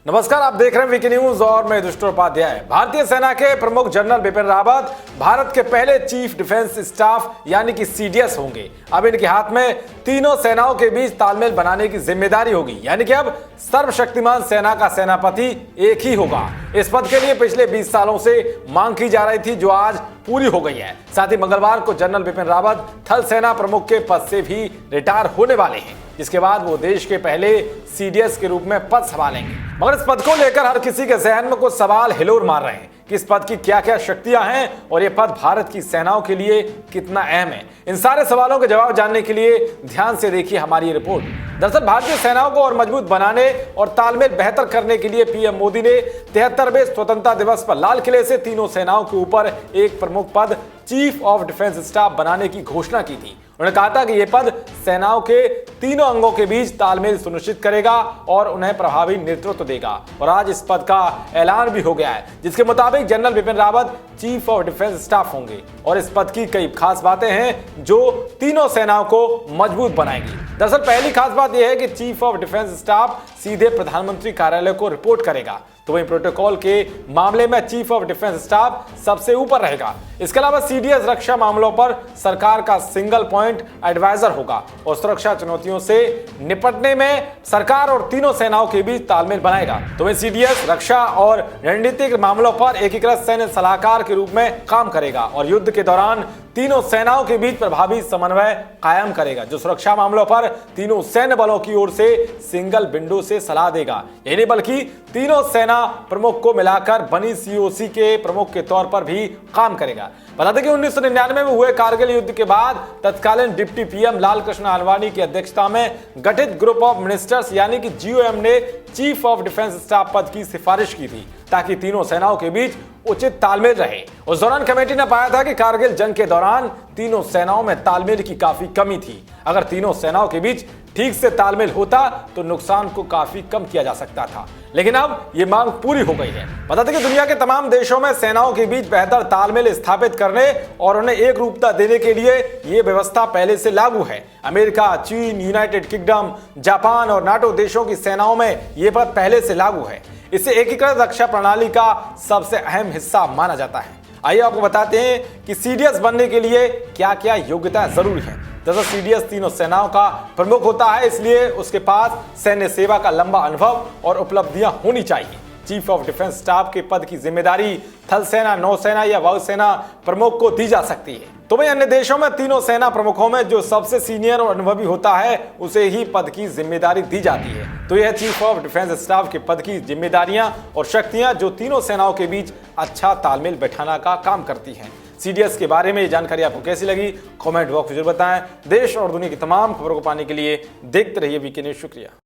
नमस्कार, आप देख रहे हैं वीके न्यूज और मैं दुष्ट उपाध्याय। भारतीय सेना के प्रमुख जनरल बिपिन रावत भारत के पहले चीफ डिफेंस स्टाफ यानी कि सीडीएस होंगे। अब इनके हाथ में तीनों सेनाओं के बीच तालमेल बनाने की जिम्मेदारी होगी, यानी कि अब सर्वशक्तिमान सेना का सेनापति एक ही होगा। इस पद के लिए पिछले 20 सालों से मांग की जा रही थी, जो आज पूरी हो गई है। साथ ही मंगलवार को जनरल बिपिन रावत थल सेना प्रमुख के पद से भी रिटायर होने वाले हैं, जिसके बाद वो देश के पहले सीडीएस के रूप में पद संभालेंगे। मगर इस पद को लेकर हर किसी के जहन में कुछ सवाल हिलोर मार रहे हैं कि इस पद की क्या क्या शक्तियां हैं और यह पद भारत की सेनाओं के लिए कितना अहम है। इन सारे सवालों के जवाब जानने के लिए ध्यान से देखिए हमारी ये रिपोर्ट। दरअसल भारतीय सेनाओं को और मजबूत बनाने और तालमेल बेहतर करने के लिए पीएम मोदी ने 73वें स्वतंत्रता दिवस पर लाल किले से तीनों सेनाओं के ऊपर एक प्रमुख पद चीफ ऑफ डिफेंस स्टाफ बनाने की घोषणा की थी। उन्होंने कहा था कि यह पद सेनाओं के तीनों अंगों के बीच तालमेल सुनिश्चित करेगा और उन्हें प्रभावी नेतृत्व देगा। और आज इस पद का ऐलान भी हो गया है, जिसके मुताबिक general Bipin Rawat chief of defence staff होंगे। और इस पद की कई खास बातें हैं जो तीनों सेनाओं को मजबूत बनाएंगी। दरअसल पहली खास बात यह है कि चीफ ऑफ डिफेंस स्टाफ सीधे प्रधानमंत्री कार्यालय को रिपोर्ट करेगा, तो वहीं प्रोटोकॉल के मामले में चीफ ऑफ डिफेंस स्टाफ सबसे ऊपर रहेगा। इसके अलावा सीडीएस रक्षा मामलों पर सरकार का सिंगल पॉइंट एडवाइजर होगा और सुरक्षा चुनौतियों से निपटने में सरकार और तीनों सेनाओं के बीच तालमेल बनाएगा। तो वहीं सीडीएस रक्षा और रणनीतिक मामलों पर एकीकृत सैन्य सलाहकार के रूप में काम करेगा और युद्ध के दौरान तीनों सेनाओं के बीच प्रभावी समन्वय कायम करेगा, जो सुरक्षा मामलों पर तीनों सैन्य बलों की ओर से सिंगल विंडो से सलाह देगा। यही नहीं बल्कि तीनों सेना प्रमुख को मिलाकर बनी सीओसी के प्रमुख के तौर पर भी काम करेगा। बता दें कि 1999 में हुए कारगिल युद्ध के बाद तत्कालीन डिप्टी पीएम लाल कृष्ण आडवाणी की अध्यक्षता में गठित ग्रुप ऑफ मिनिस्टर्स यानी कि जीओएम ने चीफ ऑफ डिफेंस स्टाफ पद की सिफारिश की थी, ताकि तीनों सेनाओं के बीच उचित तालमेल रहे। उस दौरान कमेटी ने पाया था कि कारगिल जंग के दौरान तीनों सेनाओं में तालमेल की काफी कमी थी। अगर तीनों सेनाओं के बीच ठीक से तालमेल होता तो नुकसान को काफी कम किया जा सकता था, लेकिन अब यह मांग पूरी हो गई है। बता दें कि दुनिया के तमाम देशों में सेनाओं के बीच बेहतर तालमेल स्थापित करने और उन्हें एक रूपता देने के लिए यह व्यवस्था पहले से लागू है। अमेरिका, चीन, यूनाइटेड किंगडम, जापान और नाटो देशों की सेनाओं में यह पद पहले से लागू है। इसे एकीकृत रक्षा प्रणाली का सबसे अहम हिस्सा माना जाता है। आइए आपको बताते हैं कि सीडीएस बनने के लिए क्या क्या योग्यता जरूरी है। दरअसल सीडीएस तीनों सेनाओं का प्रमुख होता है, इसलिए उसके पास सैन्य सेवा का लंबा अनुभव और उपलब्धियां होनी चाहिए। चीफ ऑफ डिफेंस स्टाफ के पद की जिम्मेदारी थल सेना, नौसेना या वायुसेना प्रमुख को दी जा सकती है। तो वहीं अन्य देशों में तीनों सेना प्रमुखों में जो सबसे सीनियर और अनुभवी होता है उसे ही पद की जिम्मेदारी दी जाती है। तो यह चीफ ऑफ डिफेंस स्टाफ के पद की जिम्मेदारियां और शक्तियां जो तीनों सेनाओं के बीच अच्छा तालमेल बैठाना का काम करती हैं। सीडीएस के बारे में ये जानकारी आपको कैसी लगी, कमेंट बॉक्स में जरूर बताएं। देश और दुनिया की तमाम खबरों को पाने के लिए देखते रहिए वीके न्यूज। शुक्रिया।